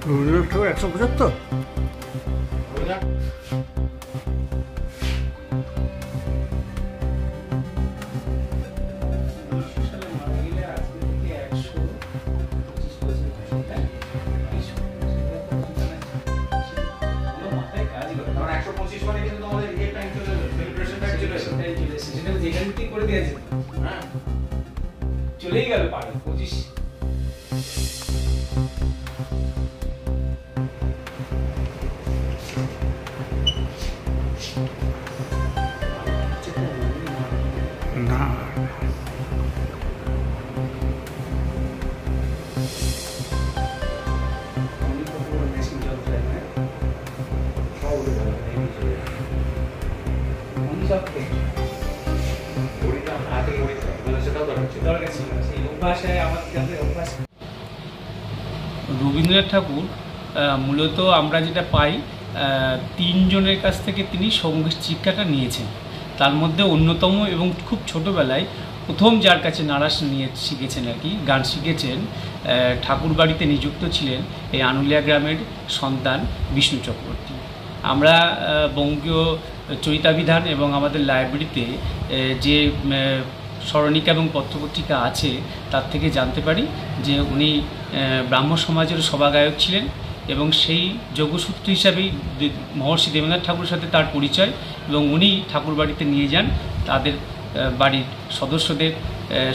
175। চলেই গেল পারে 25। না রবীন্দ্রনাথ ঠাকুর মূলত আমরা যেটা পাই 3 জনের কাছ থেকে তিনি সঙ্গীত শিক্ষাটা নিয়েছেন। তার মধ্যে অন্যতম এবং খুব ছোটোবেলায় প্রথম যার কাছে নাড়া শিখেছেন আর কি, গান শিখেছেন, ঠাকুর বাড়িতে নিযুক্ত ছিলেন এই আনুলিয়া গ্রামের সন্তান বিষ্ণু চক্রবর্তী। আমরা বঙ্গীয় চরিতাভিধান এবং আমাদের লাইব্রেরিতে যে স্মরণিকা এবং পত্রপত্রিকা আছে তার থেকে জানতে পারি যে উনি ব্রাহ্ম সমাজের সভাগায়ক ছিলেন এবং সেই যোগসূত্র হিসাবেই মহর্ষি দেবেন্দ্রনাথ ঠাকুরের সাথে তার পরিচয় এবং উনি ঠাকুর বাড়িতে নিয়ে যান তাদের বাড়ির সদস্যদের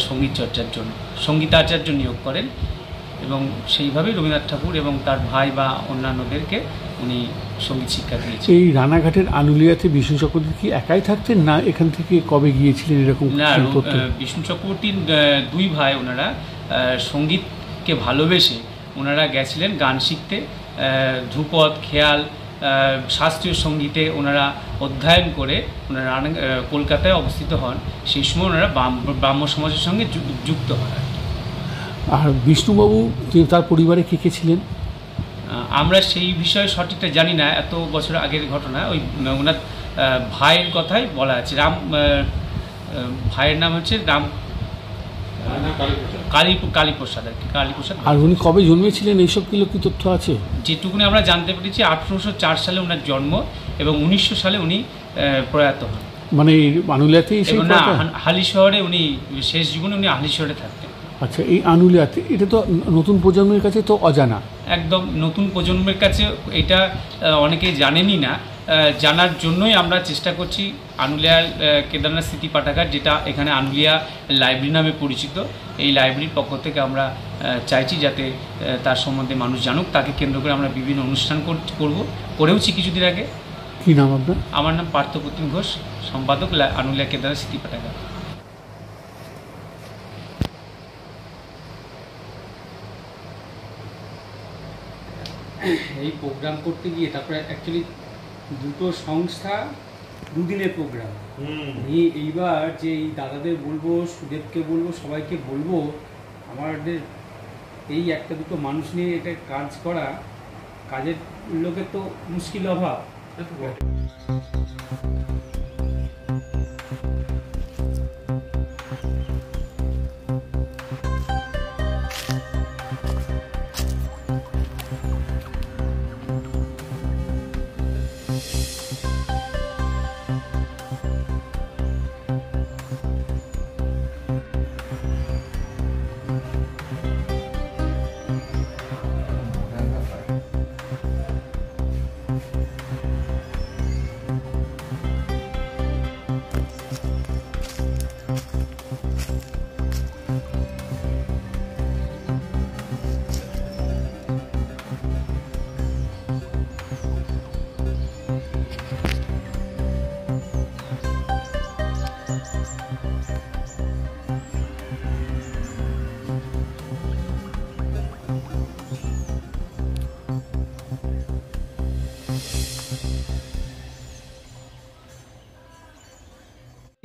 সঙ্গীত চর্চার জন্য, সঙ্গীতাচার্য নিয়োগ করেন এবং সেইভাবেই রবীন্দ্রনাথ ঠাকুর এবং তার ভাই বা অন্যান্যদেরকে উনি সঙ্গীত শিক্ষা দিয়েছেন। এই রানাঘাটের আনুলিয়াতে বিষ্ণু চক্রবর্তী কি একাই থাকতেন না এখান থেকে কবে গিয়েছিলেন এরকম? না, বিষ্ণু চক্রবর্তীর 2 ভাই, ওনারা সঙ্গীতকে ভালোবেসে ওনারা গেছিলেন গান শিখতে। ধ্রুপদ, খেয়াল, শাস্ত্রীয় সঙ্গীতে ওনারা অধ্যয়ন করে ওনারা কলকাতায় অবস্থিত হন। সেই সময় ওনারা ব্রাহ্ম সমাজের সঙ্গে যুক্ত হন। আর বিষ্ণুবাবু তার পরিবারে কে কে ছিলেন? আমরা সেই বিষয়ে সঠিকটা জানি না, এত বছর আগের ঘটনা। ওই ওনার ভাইয়ের কথাই বলা আছে। ভাইয়ের নাম হচ্ছে কালীপ্রসাদ আর কি, কালীপ্রসাদ। আর উনি কবে জন্মেছিলেন এইসব কি তথ্য আছে? যেটুকুনি আমরা জানতে পেরেছি 1804 সালে ওনার জন্ম এবং 1900 সালে উনি প্রয়াত হন। মানে আনুলিয়াতেই? না, হালি শহরে উনি শেষ জীবনে উনি হালি শহরে থাকতেন। আচ্ছা, এই আনুলিয়াতে এটা তো নতুন প্রজন্মের কাছে তো অজানা। একদম নতুন প্রজন্মের কাছে এটা অনেকেই জানেনই না। জানার জন্যই আমরা চেষ্টা করছি আনুলিয়া কেদারনাথ স্মৃতি পাঠাগার, যেটা এখানে আনুলিয়া লাইব্রেরি নামে পরিচিত। এই লাইব্রেরির পক্ষ থেকে আমরা চাইছি যাতে তার সম্বন্ধে মানুষ জানুক। তাকে কেন্দ্র করে আমরা বিভিন্ন অনুষ্ঠান করেওছি কিছুদিন আগে। কী নাম আপনার? আমার নাম পার্থপ্রতিম ঘোষ, সম্পাদক আনুলিয়া কেদারনাথ স্মৃতি পাঠাগার। এই প্রোগ্রাম করতে গিয়ে তারপরে অ্যাকচুয়ালি 2টো সংস্থা 2 দিনের প্রোগ্রাম। এইবার যে এই দাদাদের বলবো, সুদেবকে বলবো, সবাইকে বলবো, আমাদের এই 1-2 মানুষ নিয়ে এটা কাজ করা, কাজের লোকের তো মুশকিল অভাব।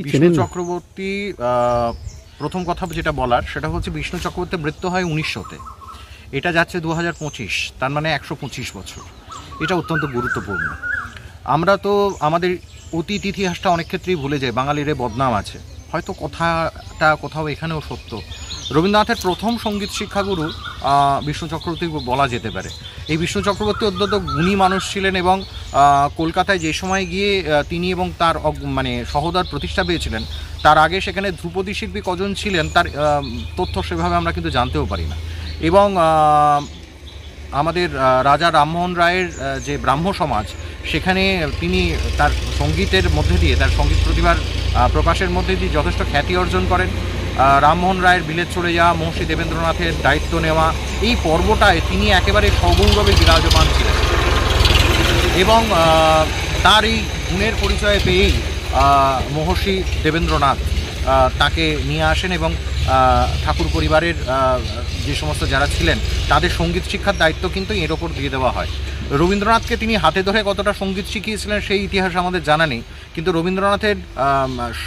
বিষ্ণু চক্রবর্তী, প্রথম কথা যেটা বলার সেটা হচ্ছে বিষ্ণু চক্রবর্তীর মৃত্যু হয় 1900-তে, এটা যাচ্ছে 2025, তার মানে 125 বছর। এটা অত্যন্ত গুরুত্বপূর্ণ। আমরা তো আমাদের অতীত ইতিহাসটা অনেক ক্ষেত্রেই ভুলে যাই, বাঙালির বদনাম আছে, হয়তো কথাটা কোথাও এখানেও সত্য। রবীন্দ্রনাথের প্রথম সঙ্গীত শিক্ষাগুরু বিষ্ণু চক্রবর্তী বলা যেতে পারে। এই বিষ্ণু চক্রবর্তী অত্যন্ত গুণী মানুষ ছিলেন এবং কলকাতায় যে সময় গিয়ে তিনি এবং তার মানে সহোদর প্রতিষ্ঠা পেয়েছিলেন, তার আগে সেখানে ধ্রুপদী শিল্পী কজন ছিলেন তার তথ্য সেভাবে আমরা কিন্তু জানতেও পারি না। এবং আমাদের রাজা রামমোহন রায়ের যে ব্রাহ্ম সমাজ, সেখানে তিনি তার সঙ্গীতের মধ্যে দিয়ে, তার সঙ্গীত প্রতিভার প্রকাশের মধ্যে দিয়ে যথেষ্ট খ্যাতি অর্জন করেন। রামমোহন রায়ের বিলেত চলে যাওয়া, মহর্ষি দেবেন্দ্রনাথের দায়িত্ব নেওয়া, এই পর্বটায় তিনি একেবারে সগৌরবে বিরাজমান ছিলেন এবং তার এই গুণের পরিচয় পেয়েই মহর্ষি দেবেন্দ্রনাথ তাকে নিয়ে আসেন এবং ঠাকুর পরিবারের যে সমস্ত যারা ছিলেন তাদের সঙ্গীত শিক্ষার দায়িত্ব কিন্তু এর ওপর দিয়ে দেওয়া হয়। রবীন্দ্রনাথকে তিনি হাতে ধরে কতটা সঙ্গীত শিখিয়েছিলেন সেই ইতিহাস আমাদের জানা নেই, কিন্তু রবীন্দ্রনাথের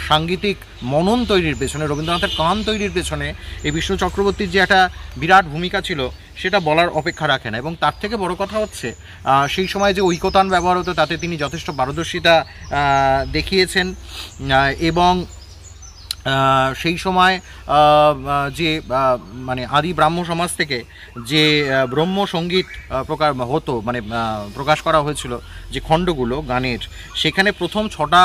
সাংগীতিক মনন তৈরির পেছনে, রবীন্দ্রনাথের গান তৈরির পেছনে এই বিষ্ণু চক্রবর্তীর যে একটা বিরাট ভূমিকা ছিল সেটা বলার অপেক্ষা রাখে না। এবং তার থেকে বড় কথা হচ্ছে সেই সময় যে ঐকতান ব্যবহার হতো তাতে তিনি যথেষ্ট পারদর্শিতা দেখিয়েছেন এবং সেই সময় যে মানে আদি ব্রাহ্ম সমাজ থেকে যে ব্রহ্ম সঙ্গীত হতো, মানে প্রকাশ করা হয়েছিল যে খণ্ডগুলো গানের, সেখানে প্রথম 6টা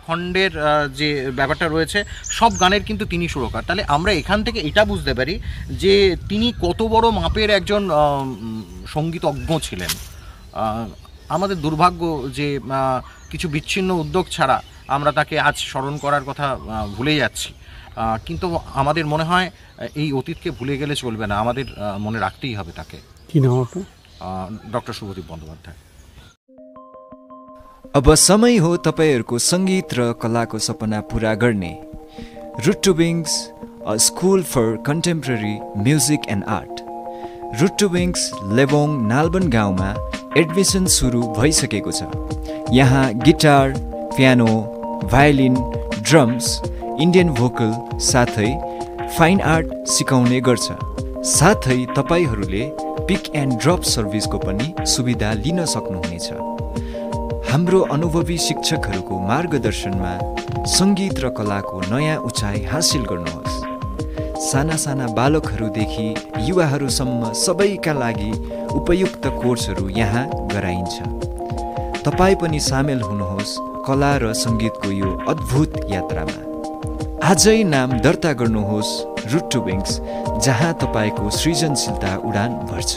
খণ্ডের যে ব্যাপারটা রয়েছে সব গানের কিন্তু তিনি সুরকার। তাহলে আমরা এখান থেকে এটা বুঝতে পারি যে তিনি কত বড় মাপের একজন সঙ্গীতজ্ঞ ছিলেন। আমাদের দুর্ভাগ্য যে কিছু বিচ্ছিন্ন উদ্যোগ ছাড়া আমরা তাকে আজ স্মরণ করার কথা ভুলে যাচ্ছি, কিন্তু আমাদের মনে হয় এই অতীতকে ভুলে গেলে চলবে না, আমাদের মনে রাখতেই হবে তাকে। কি নাম আপনার? ডক্টর शुभदीप बंदोपाध्याय। अब समय हो तपाईहरूको सङ्गीत र कलाको सपना पुरा गर्ने। Root to wings, a school for contemporary music and art. Root to wings Lebong Nalban गाउँमा एडमिसन सुरु भइसकेको छ। यहाँ guitar, piano, violin, drums, Indian vocal साथै फाइन आर्ट सिकाउने गर्छ। साथै तपाईहरूले पिक एन्ड ड्रप सर्भिसको पनि सुविधा लिन सक्नुहुनेछ। हाम्रो अनुभवी शिक्षकहरूको मार्गदर्शनमा सङ्गीत र कलाको नयाँ उचाइ हासिल गर्नुहोस्। साना साना बालकहरूदेखि युवाहरूसम्म सबैका लागि उपयुक्त कोर्सहरू यहाँ गराइन्छ। तपाईँ पनि सामेल हुनुहोस् कला र सङ्गीतको यो अद्भुत यात्रामा। आजै नाम दर्ता गर्नुहोस् रुट टु विङ्स, जहाँ तपाईँको सृजनशीलता उडान भर्छ।